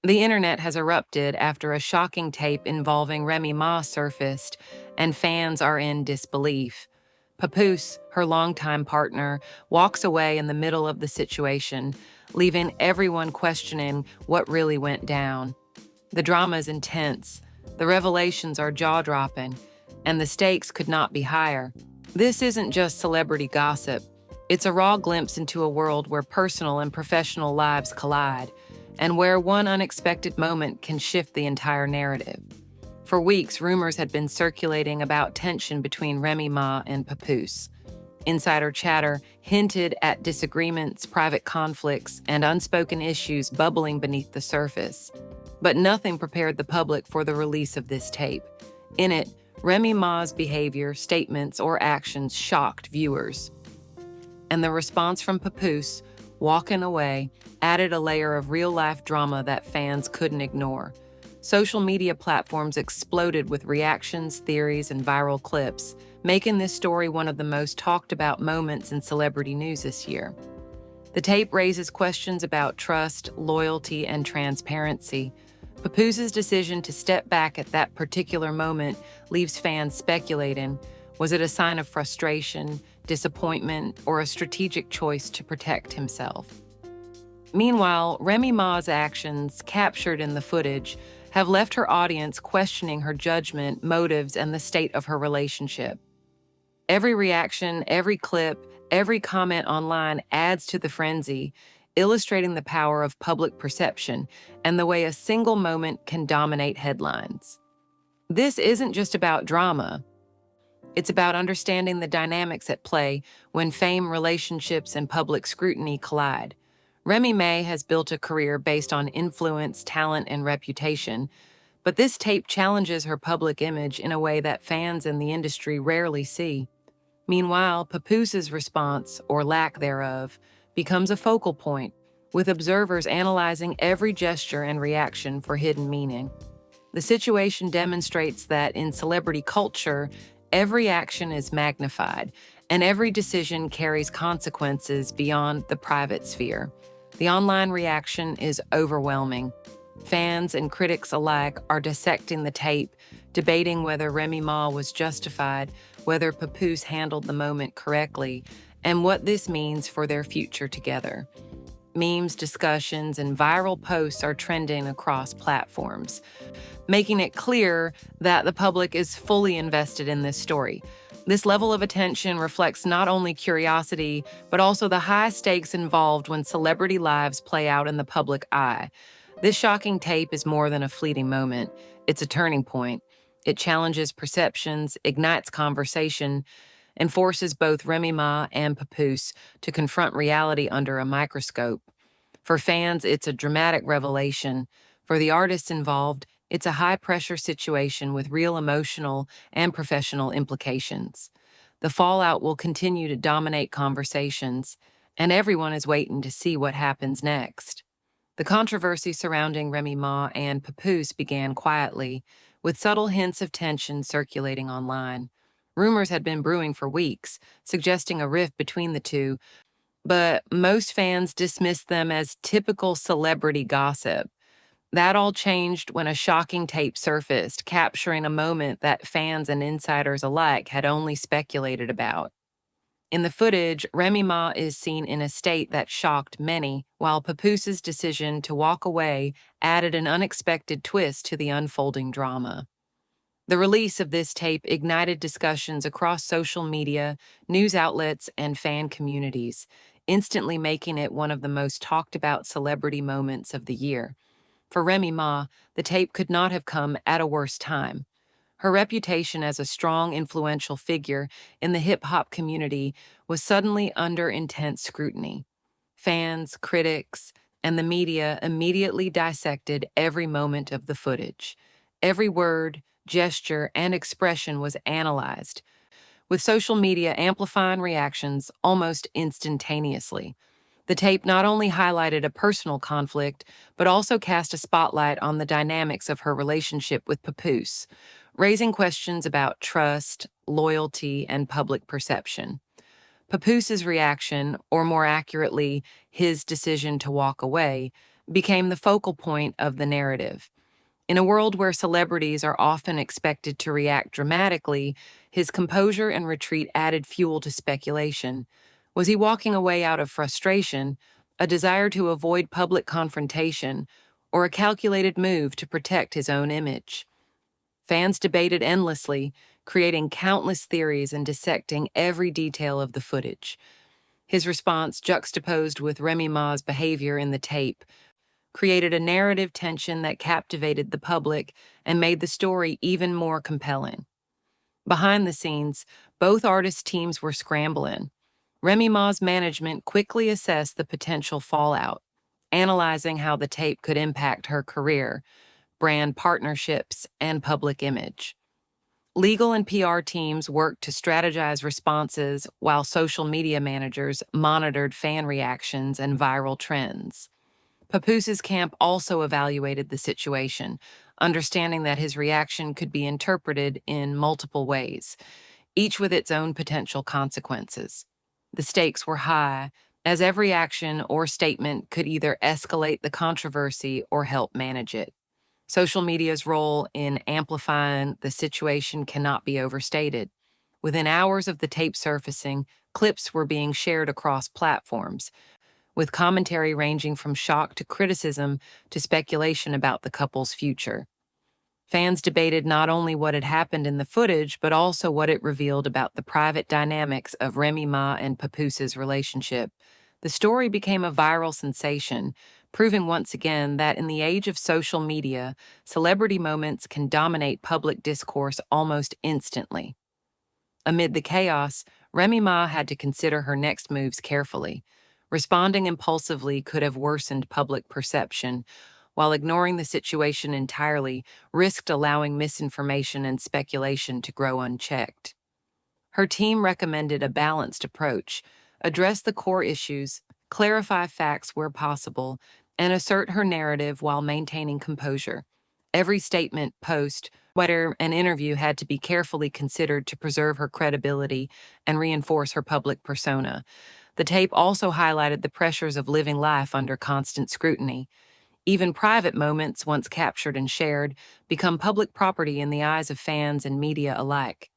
The internet has erupted after a shocking tape involving Remy Ma surfaced, and fans are in disbelief. Papoose, her longtime partner, walks away in the middle of the situation, leaving everyone questioning what really went down. The drama is intense, the revelations are jaw-dropping, and the stakes could not be higher. This isn't just celebrity gossip. It's a raw glimpse into a world where personal and professional lives collide, and where one unexpected moment can shift the entire narrative. For weeks, rumors had been circulating about tension between Remy Ma and Papoose. Insider chatter hinted at disagreements, private conflicts, and unspoken issues bubbling beneath the surface. But nothing prepared the public for the release of this tape. In it, Remy Ma's behavior, statements, or actions shocked viewers. And the response from Papoose, walking away, added a layer of real-life drama that fans couldn't ignore. Social media platforms exploded with reactions, theories, and viral clips, making this story one of the most talked-about moments in celebrity news this year. The tape raises questions about trust, loyalty, and transparency. Papoose's decision to step back at that particular moment leaves fans speculating. Was it a sign of frustration, disappointment, or a strategic choice to protect himself? Meanwhile, Remy Ma's actions, captured in the footage, have left her audience questioning her judgment, motives, and the state of her relationship. Every reaction, every clip, every comment online adds to the frenzy, illustrating the power of public perception and the way a single moment can dominate headlines. This isn't just about drama. It's about understanding the dynamics at play when fame, relationships, and public scrutiny collide. Remy Ma has built a career based on influence, talent, and reputation, but this tape challenges her public image in a way that fans in the industry rarely see. Meanwhile, Papoose's response, or lack thereof, becomes a focal point, with observers analyzing every gesture and reaction for hidden meaning. The situation demonstrates that in celebrity culture, every action is magnified, and every decision carries consequences beyond the private sphere. The online reaction is overwhelming. Fans and critics alike are dissecting the tape, debating whether Remy Ma was justified, whether Papoose handled the moment correctly, and what this means for their future together. Memes, discussions, and viral posts are trending across platforms, making it clear that the public is fully invested in this story. This level of attention reflects not only curiosity, but also the high stakes involved when celebrity lives play out in the public eye. This shocking tape is more than a fleeting moment. It's a turning point. It challenges perceptions, ignites conversation, and forces both Remy Ma and Papoose to confront reality under a microscope. For fans, it's a dramatic revelation. For the artists involved, it's a high-pressure situation with real emotional and professional implications. The fallout will continue to dominate conversations, and everyone is waiting to see what happens next. The controversy surrounding Remy Ma and Papoose began quietly, with subtle hints of tension circulating online. Rumors had been brewing for weeks, suggesting a rift between the two, but most fans dismissed them as typical celebrity gossip. That all changed when a shocking tape surfaced, capturing a moment that fans and insiders alike had only speculated about. In the footage, Remy Ma is seen in a state that shocked many, while Papoose's decision to walk away added an unexpected twist to the unfolding drama. The release of this tape ignited discussions across social media, news outlets, and fan communities, instantly making it one of the most talked-about celebrity moments of the year. For Remy Ma, the tape could not have come at a worse time. Her reputation as a strong, influential figure in the hip-hop community was suddenly under intense scrutiny. Fans, critics, and the media immediately dissected every moment of the footage. Every word, gesture, and expression was analyzed, with social media amplifying reactions almost instantaneously. The tape not only highlighted a personal conflict, but also cast a spotlight on the dynamics of her relationship with Papoose, raising questions about trust, loyalty, and public perception. Papoose's reaction, or more accurately, his decision to walk away, became the focal point of the narrative. In a world where celebrities are often expected to react dramatically, his composure and retreat added fuel to speculation. Was he walking away out of frustration, a desire to avoid public confrontation, or a calculated move to protect his own image? Fans debated endlessly, creating countless theories and dissecting every detail of the footage. His response, juxtaposed with Remy Ma's behavior in the tape, created a narrative tension that captivated the public and made the story even more compelling. Behind the scenes, both artists' teams were scrambling. Remy Ma's management quickly assessed the potential fallout, analyzing how the tape could impact her career, brand partnerships, and public image. Legal and PR teams worked to strategize responses while social media managers monitored fan reactions and viral trends. Papoose's camp also evaluated the situation, understanding that his reaction could be interpreted in multiple ways, each with its own potential consequences. The stakes were high, as every action or statement could either escalate the controversy or help manage it. Social media's role in amplifying the situation cannot be overstated. Within hours of the tape surfacing, clips were being shared across platforms, with commentary ranging from shock to criticism to speculation about the couple's future. Fans debated not only what had happened in the footage, but also what it revealed about the private dynamics of Remy Ma and Papoose's relationship. The story became a viral sensation, proving once again that in the age of social media, celebrity moments can dominate public discourse almost instantly. Amid the chaos, Remy Ma had to consider her next moves carefully. Responding impulsively could have worsened public perception, while ignoring the situation entirely risked allowing misinformation and speculation to grow unchecked. Her team recommended a balanced approach: address the core issues, clarify facts where possible, and assert her narrative while maintaining composure. Every statement, post, letter, and interview had to be carefully considered to preserve her credibility and reinforce her public persona. The tape also highlighted the pressures of living life under constant scrutiny. Even private moments, once captured and shared, become public property in the eyes of fans and media alike.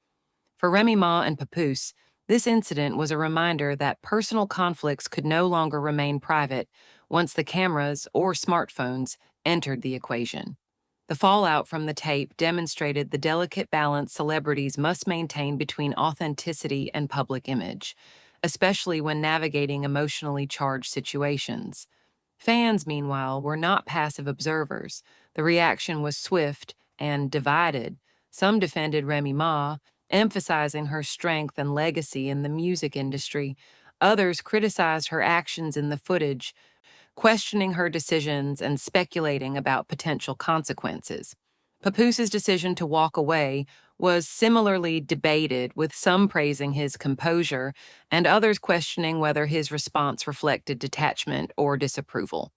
For Remy Ma and Papoose, this incident was a reminder that personal conflicts could no longer remain private once the cameras or smartphones entered the equation. The fallout from the tape demonstrated the delicate balance celebrities must maintain between authenticity and public image, especially when navigating emotionally charged situations. Fans, meanwhile, were not passive observers. The reaction was swift and divided. Some defended Remy Ma, emphasizing her strength and legacy in the music industry. Others criticized her actions in the footage, questioning her decisions and speculating about potential consequences. Papoose's decision to walk away was similarly debated, with some praising his composure and others questioning whether his response reflected detachment or disapproval.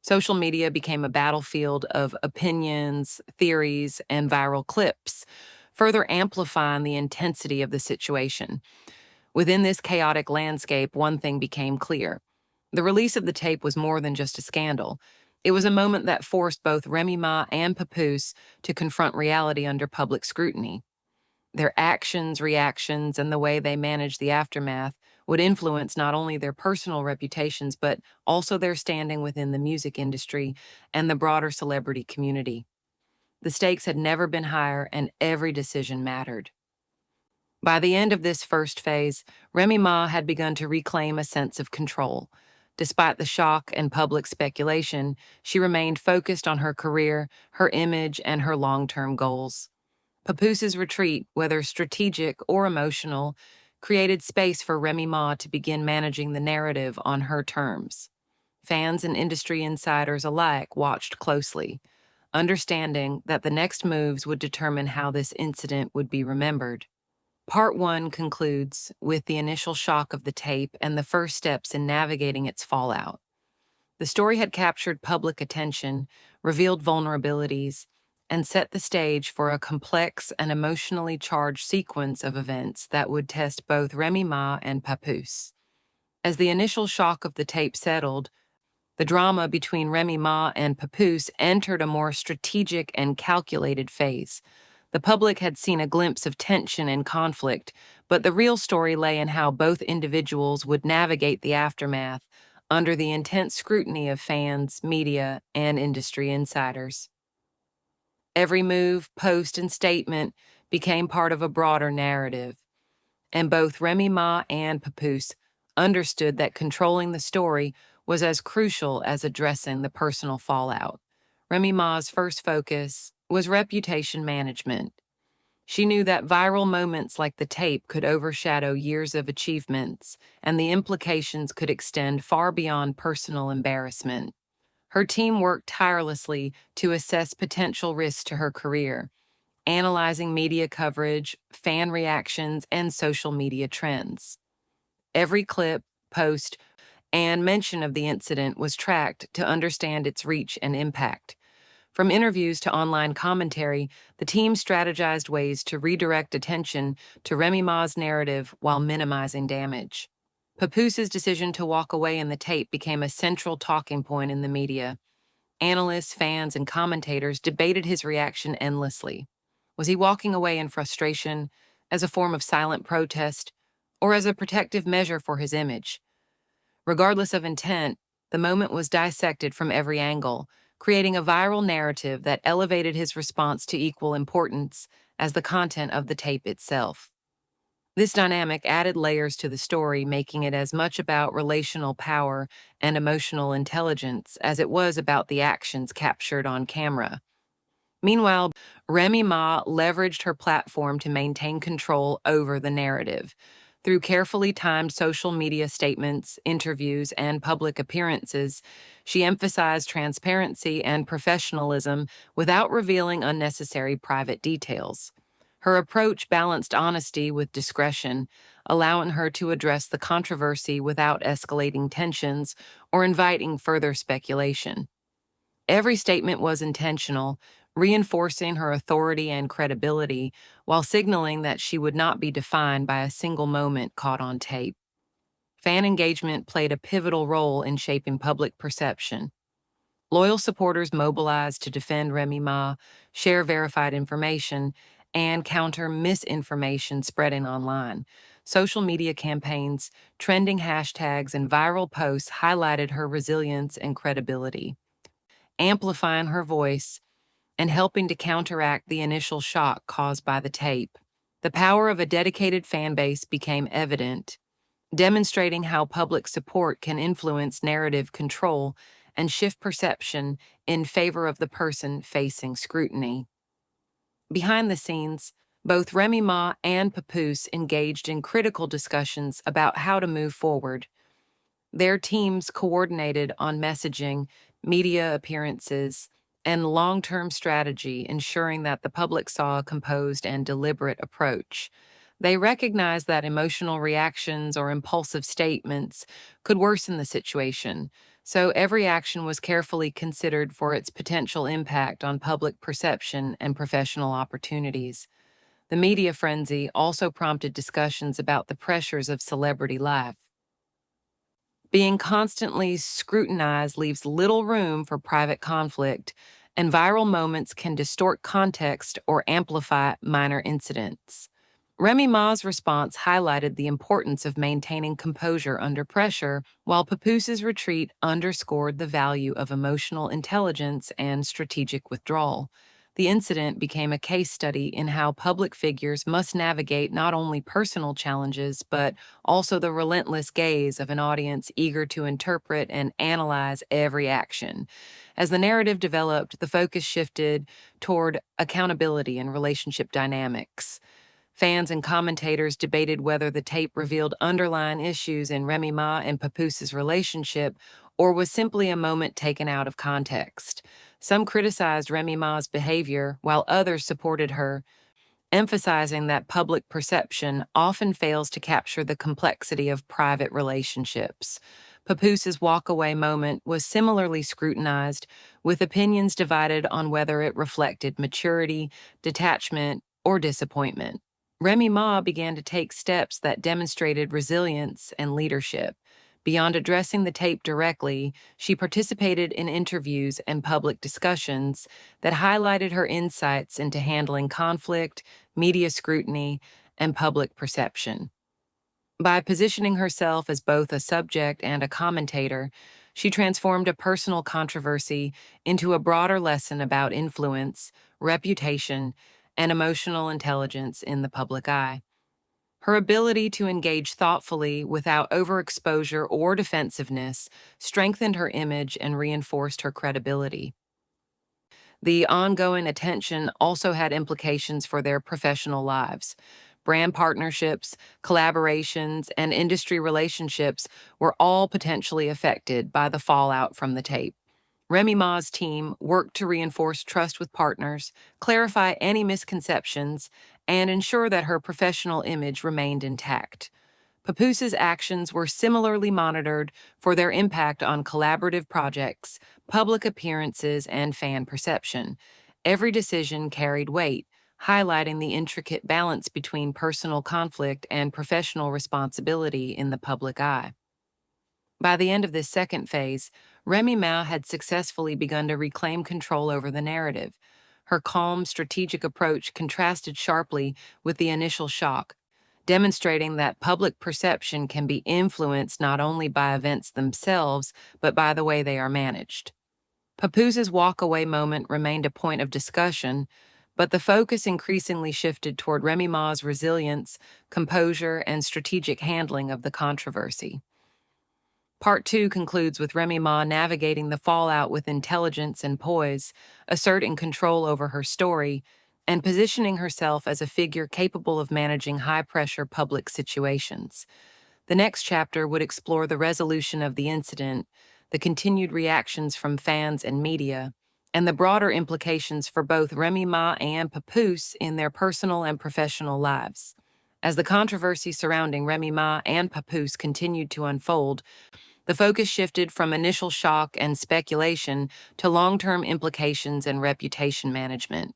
Social media became a battlefield of opinions, theories, and viral clips, further amplifying the intensity of the situation. Within this chaotic landscape, one thing became clear: the release of the tape was more than just a scandal. It was a moment that forced both Remy Ma and Papoose to confront reality under public scrutiny. Their actions, reactions, and the way they managed the aftermath would influence not only their personal reputations, but also their standing within the music industry and the broader celebrity community. The stakes had never been higher, and every decision mattered. By the end of this first phase, Remy Ma had begun to reclaim a sense of control. Despite the shock and public speculation, she remained focused on her career, her image, and her long-term goals. Papoose's retreat, whether strategic or emotional, created space for Remy Ma to begin managing the narrative on her terms. Fans and industry insiders alike watched closely, understanding that the next moves would determine how this incident would be remembered. Part 1 concludes with the initial shock of the tape and the first steps in navigating its fallout. The story had captured public attention, revealed vulnerabilities, and set the stage for a complex and emotionally charged sequence of events that would test both Remy Ma and Papoose. As the initial shock of the tape settled, The drama between Remy Ma and Papoose entered a more strategic and calculated phase. The public had seen a glimpse of tension and conflict, but the real story lay in how both individuals would navigate the aftermath under the intense scrutiny of fans, media, and industry insiders. Every move, post, and statement became part of a broader narrative, and both Remy Ma and Papoose understood that controlling the story was as crucial as addressing the personal fallout. Remy Ma's first focus was reputation management. She knew that viral moments like the tape could overshadow years of achievements, and the implications could extend far beyond personal embarrassment. Her team worked tirelessly to assess potential risks to her career, analyzing media coverage, fan reactions, and social media trends. Every clip, post, and mention of the incident was tracked to understand its reach and impact. From interviews to online commentary, the team strategized ways to redirect attention to Remy Ma's narrative while minimizing damage. Papoose's decision to walk away in the tape became a central talking point in the media. Analysts, fans, and commentators debated his reaction endlessly. Was he walking away in frustration, as a form of silent protest, or as a protective measure for his image? Regardless of intent, the moment was dissected from every angle, creating a viral narrative that elevated his response to equal importance as the content of the tape itself. This dynamic added layers to the story, making it as much about relational power and emotional intelligence as it was about the actions captured on camera. Meanwhile, Remy Ma leveraged her platform to maintain control over the narrative. Through carefully timed social media statements, interviews, and public appearances, she emphasized transparency and professionalism without revealing unnecessary private details. Her approach balanced honesty with discretion, allowing her to address the controversy without escalating tensions or inviting further speculation. Every statement was intentional, reinforcing her authority and credibility while signaling that she would not be defined by a single moment caught on tape. Fan engagement played a pivotal role in shaping public perception. Loyal supporters mobilized to defend Remy Ma, share verified information, and counter misinformation spreading online. Social media campaigns, trending hashtags, and viral posts highlighted her resilience and credibility, amplifying her voice and helping to counteract the initial shock caused by the tape. The power of a dedicated fan base became evident, demonstrating how public support can influence narrative control and shift perception in favor of the person facing scrutiny. Behind the scenes, both Remy Ma and Papoose engaged in critical discussions about how to move forward. Their teams coordinated on messaging, media appearances, and long-term strategy, ensuring that the public saw a composed and deliberate approach. They recognized that emotional reactions or impulsive statements could worsen the situation, so every action was carefully considered for its potential impact on public perception and professional opportunities. The media frenzy also prompted discussions about the pressures of celebrity life. Being constantly scrutinized leaves little room for private conflict, and viral moments can distort context or amplify minor incidents. Remy Ma's response highlighted the importance of maintaining composure under pressure, while Papoose's retreat underscored the value of emotional intelligence and strategic withdrawal. The incident became a case study in how public figures must navigate not only personal challenges, but also the relentless gaze of an audience eager to interpret and analyze every action. As the narrative developed, the focus shifted toward accountability and relationship dynamics. Fans and commentators debated whether the tape revealed underlying issues in Remy Ma and Papoose's relationship or was simply a moment taken out of context. Some criticized Remy Ma's behavior, while others supported her, emphasizing that public perception often fails to capture the complexity of private relationships. Papoose's walkaway moment was similarly scrutinized, with opinions divided on whether it reflected maturity, detachment, or disappointment. Remy Ma began to take steps that demonstrated resilience and leadership. Beyond addressing the tape directly, she participated in interviews and public discussions that highlighted her insights into handling conflict, media scrutiny, and public perception. By positioning herself as both a subject and a commentator, she transformed a personal controversy into a broader lesson about influence, reputation, and emotional intelligence in the public eye. Her ability to engage thoughtfully without overexposure or defensiveness strengthened her image and reinforced her credibility. The ongoing attention also had implications for their professional lives. Brand partnerships, collaborations, and industry relationships were all potentially affected by the fallout from the tape. Remy Ma's team worked to reinforce trust with partners, clarify any misconceptions, and ensure that her professional image remained intact. Papoose's actions were similarly monitored for their impact on collaborative projects, public appearances, and fan perception. Every decision carried weight, highlighting the intricate balance between personal conflict and professional responsibility in the public eye. By the end of this second phase, Remy Ma had successfully begun to reclaim control over the narrative. Her calm, strategic approach contrasted sharply with the initial shock, demonstrating that public perception can be influenced not only by events themselves, but by the way they are managed. Papoose's walk-away moment remained a point of discussion, but the focus increasingly shifted toward Remy Ma's resilience, composure, and strategic handling of the controversy. Part 2 concludes with Remy Ma navigating the fallout with intelligence and poise, asserting control over her story, and positioning herself as a figure capable of managing high-pressure public situations. The next chapter would explore the resolution of the incident, the continued reactions from fans and media, and the broader implications for both Remy Ma and Papoose in their personal and professional lives. As the controversy surrounding Remy Ma and Papoose continued to unfold, the focus shifted from initial shock and speculation to long-term implications and reputation management.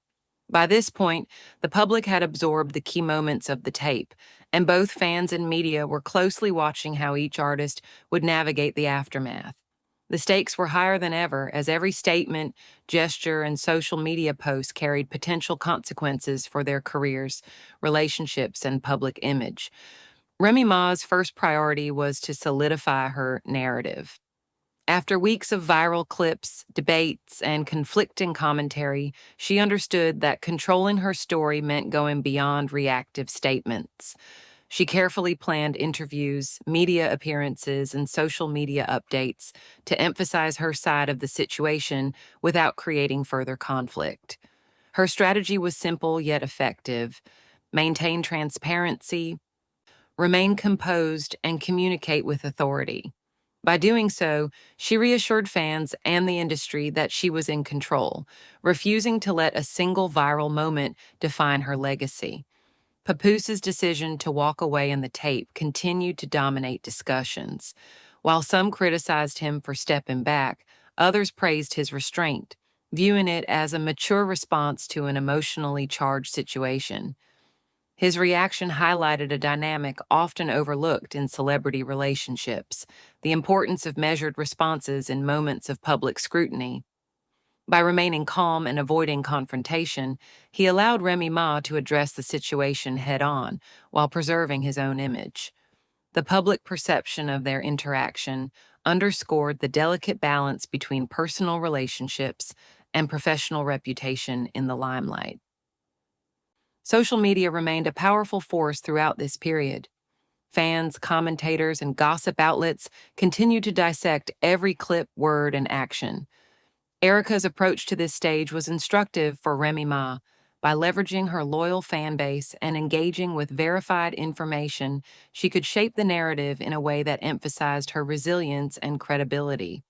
By this point, the public had absorbed the key moments of the tape, and both fans and media were closely watching how each artist would navigate the aftermath. The stakes were higher than ever, as every statement, gesture, and social media post carried potential consequences for their careers, relationships, and public image. Remy Ma's first priority was to solidify her narrative. After weeks of viral clips, debates, and conflicting commentary, she understood that controlling her story meant going beyond reactive statements. She carefully planned interviews, media appearances, and social media updates to emphasize her side of the situation without creating further conflict. Her strategy was simple yet effective: maintain transparency, remain composed, and communicate with authority. By doing so, she reassured fans and the industry that she was in control, refusing to let a single viral moment define her legacy. Papoose's decision to walk away in the tape continued to dominate discussions. While some criticized him for stepping back, others praised his restraint, viewing it as a mature response to an emotionally charged situation. His reaction highlighted a dynamic often overlooked in celebrity relationships: the importance of measured responses in moments of public scrutiny. By remaining calm and avoiding confrontation, he allowed Remy Ma to address the situation head-on while preserving his own image. The public perception of their interaction underscored the delicate balance between personal relationships and professional reputation in the limelight. Social media remained a powerful force throughout this period. Fans, commentators, and gossip outlets continued to dissect every clip, word, and action. Erica's approach to this stage was instructive for Remy Ma. By leveraging her loyal fan base and engaging with verified information, she could shape the narrative in a way that emphasized her resilience and credibility.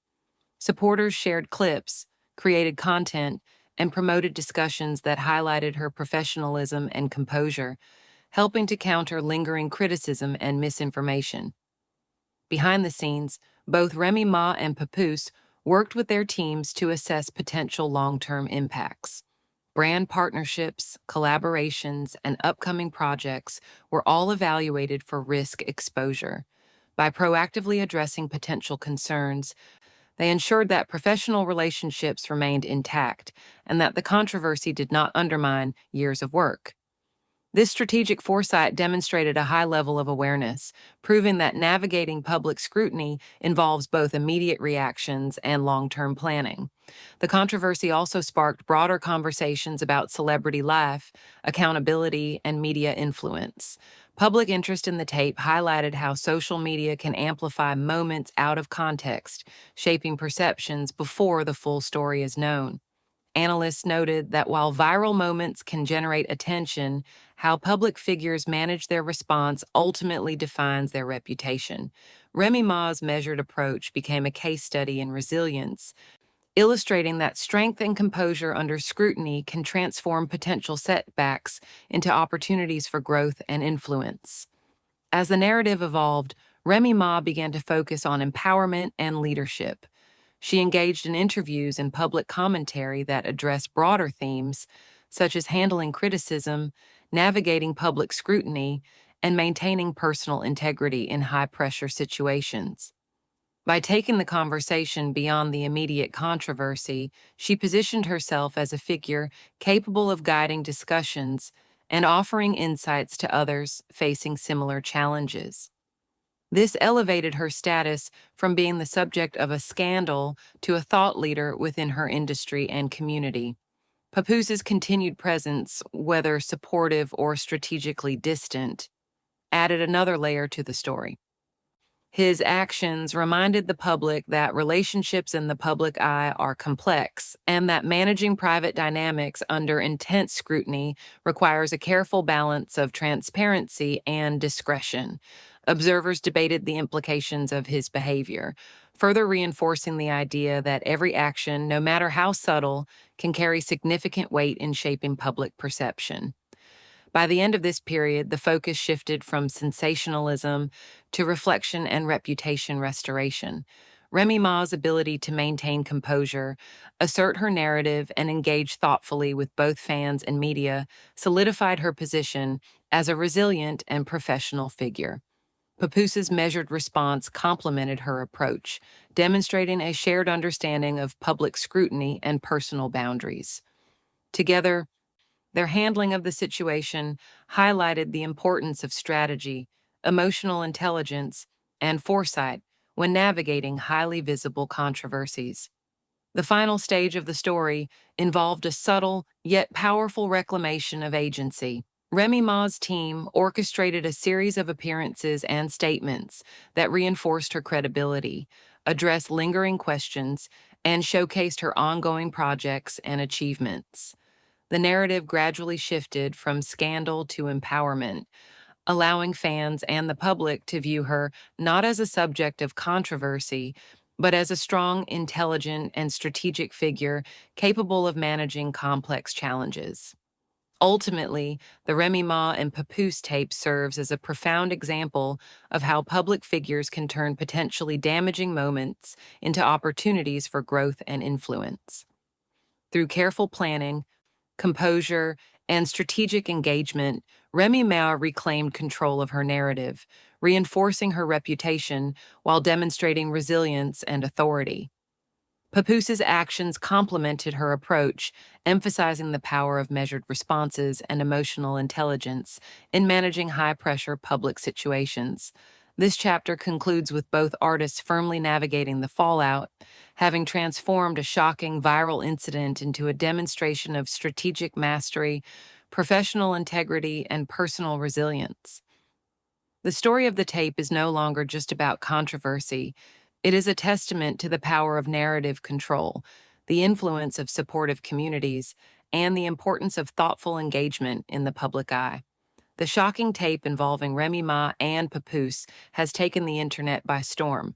Supporters shared clips, created content, and promoted discussions that highlighted her professionalism and composure, helping to counter lingering criticism and misinformation. Behind the scenes, both Remy Ma and Papoose worked with their teams to assess potential long-term impacts. Brand partnerships, collaborations, and upcoming projects were all evaluated for risk exposure. By proactively addressing potential concerns, they ensured that professional relationships remained intact and that the controversy did not undermine years of work. This strategic foresight demonstrated a high level of awareness, proving that navigating public scrutiny involves both immediate reactions and long term planning. The controversy also sparked broader conversations about celebrity life, accountability, and media influence. Public interest in the tape highlighted how social media can amplify moments out of context, shaping perceptions before the full story is known. Analysts noted that while viral moments can generate attention, how public figures manage their response ultimately defines their reputation. Remy Ma's measured approach became a case study in resilience, illustrating that strength and composure under scrutiny can transform potential setbacks into opportunities for growth and influence. As the narrative evolved, Remy Ma began to focus on empowerment and leadership. She engaged in interviews and public commentary that addressed broader themes, such as handling criticism, navigating public scrutiny, and maintaining personal integrity in high pressure situations. By taking the conversation beyond the immediate controversy, she positioned herself as a figure capable of guiding discussions and offering insights to others facing similar challenges. This elevated her status from being the subject of a scandal to a thought leader within her industry and community. Papoose's continued presence, whether supportive or strategically distant, added another layer to the story. His actions reminded the public that relationships in the public eye are complex and that managing private dynamics under intense scrutiny requires a careful balance of transparency and discretion. Observers debated the implications of his behavior, further reinforcing the idea that every action, no matter how subtle, can carry significant weight in shaping public perception. By the end of this period, the focus shifted from sensationalism to reflection and reputation restoration. Remy Ma's ability to maintain composure, assert her narrative, and engage thoughtfully with both fans and media solidified her position as a resilient and professional figure. Papoose's measured response complemented her approach, demonstrating a shared understanding of public scrutiny and personal boundaries. Together, their handling of the situation highlighted the importance of strategy, emotional intelligence, and foresight when navigating highly visible controversies. The final stage of the story involved a subtle yet powerful reclamation of agency. Remy Ma's team orchestrated a series of appearances and statements that reinforced her credibility, addressed lingering questions, and showcased her ongoing projects and achievements. The narrative gradually shifted from scandal to empowerment, allowing fans and the public to view her not as a subject of controversy, but as a strong, intelligent, and strategic figure capable of managing complex challenges. Ultimately, the Remy Ma and Papoose tape serves as a profound example of how public figures can turn potentially damaging moments into opportunities for growth and influence. Through careful planning, composure, and strategic engagement, Remy Ma reclaimed control of her narrative, reinforcing her reputation while demonstrating resilience and authority. Papoose's actions complemented her approach, emphasizing the power of measured responses and emotional intelligence in managing high-pressure public situations. This chapter concludes with both artists firmly navigating the fallout, having transformed a shocking viral incident into a demonstration of strategic mastery, professional integrity, and personal resilience. The story of the tape is no longer just about controversy. It is a testament to the power of narrative control, the influence of supportive communities, and the importance of thoughtful engagement in the public eye. The shocking tape involving Remy Ma and Papoose has taken the internet by storm.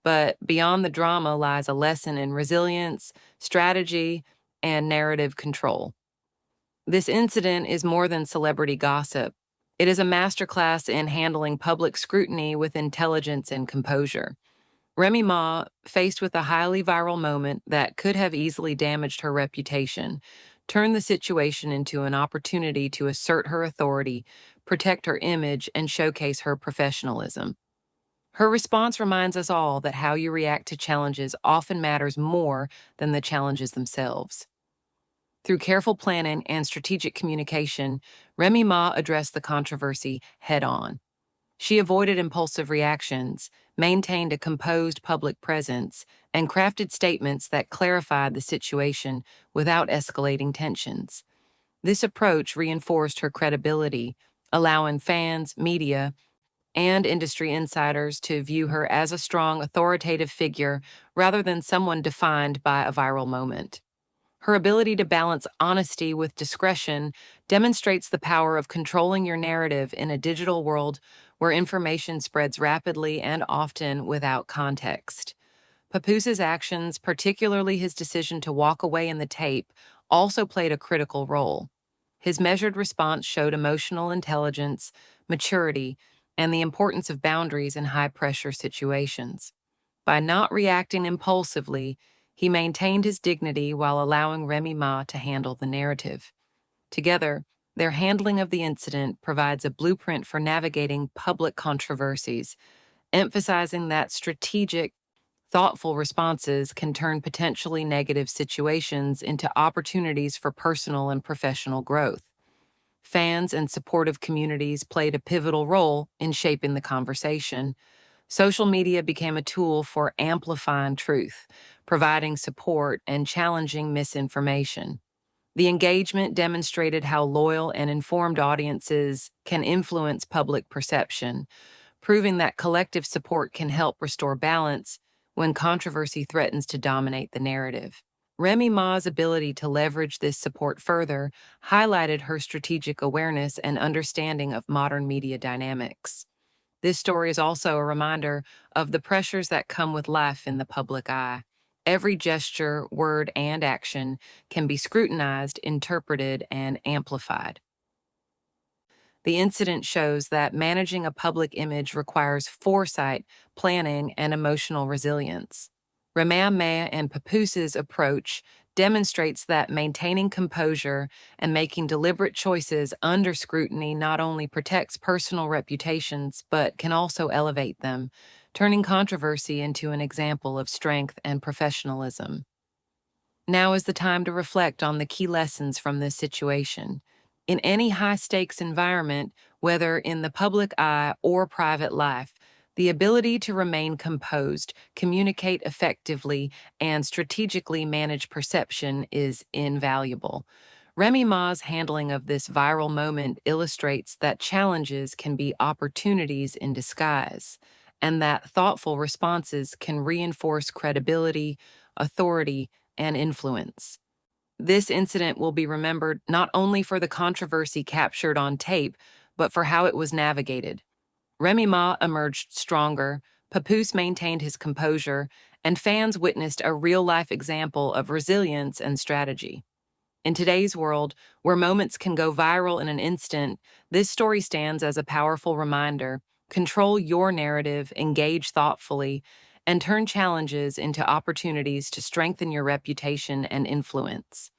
But beyond the drama lies a lesson in resilience, strategy, and narrative control. This incident is more than celebrity gossip. It is a masterclass in handling public scrutiny with intelligence and composure. Remy Ma, faced with a highly viral moment that could have easily damaged her reputation, turned the situation into an opportunity to assert her authority, protect her image, and showcase her professionalism. Her response reminds us all that how you react to challenges often matters more than the challenges themselves. Through careful planning and strategic communication, Remy Ma addressed the controversy head on. She avoided impulsive reactions, maintained a composed public presence, and crafted statements that clarified the situation without escalating tensions. This approach reinforced her credibility, allowing fans, media, and industry insiders to view her as a strong, authoritative figure rather than someone defined by a viral moment. Her ability to balance honesty with discretion demonstrates the power of controlling your narrative in a digital world where information spreads rapidly and often without context. Papoose's actions, particularly his decision to walk away in the tape, also played a critical role. His measured response showed emotional intelligence, maturity, and the importance of boundaries in high pressure situations. By not reacting impulsively, he maintained his dignity while allowing Remy Ma to handle the narrative. Together, their handling of the incident provides a blueprint for navigating public controversies, emphasizing that strategic, thoughtful responses can turn potentially negative situations into opportunities for personal and professional growth. Fans and supportive communities played a pivotal role in shaping the conversation. Social media became a tool for amplifying truth, providing support, and challenging misinformation. The engagement demonstrated how loyal and informed audiences can influence public perception, proving that collective support can help restore balance when controversy threatens to dominate the narrative. Remy Ma's ability to leverage this support further highlighted her strategic awareness and understanding of modern media dynamics. This story is also a reminder of the pressures that come with life in the public eye. Every gesture, word, and action can be scrutinized, interpreted, and amplified. The incident shows that managing a public image requires foresight, planning, and emotional resilience. Remy and Papoose's approach demonstrates that maintaining composure and making deliberate choices under scrutiny not only protects personal reputations but can also elevate them, turning controversy into an example of strength and professionalism. Now is the time to reflect on the key lessons from this situation. In any high stakes environment, whether in the public eye or private life, the ability to remain composed, communicate effectively, and strategically manage perception is invaluable. Remy Ma's handling of this viral moment illustrates that challenges can be opportunities in disguise, and that thoughtful responses can reinforce credibility, authority, and influence. This incident will be remembered not only for the controversy captured on tape, but for how it was navigated. Remy Ma emerged stronger, Papoose maintained his composure, and fans witnessed a real life example of resilience and strategy. In today's world, where moments can go viral in an instant, this story stands as a powerful reminder. Control your narrative, engage thoughtfully, and turn challenges into opportunities to strengthen your reputation and influence.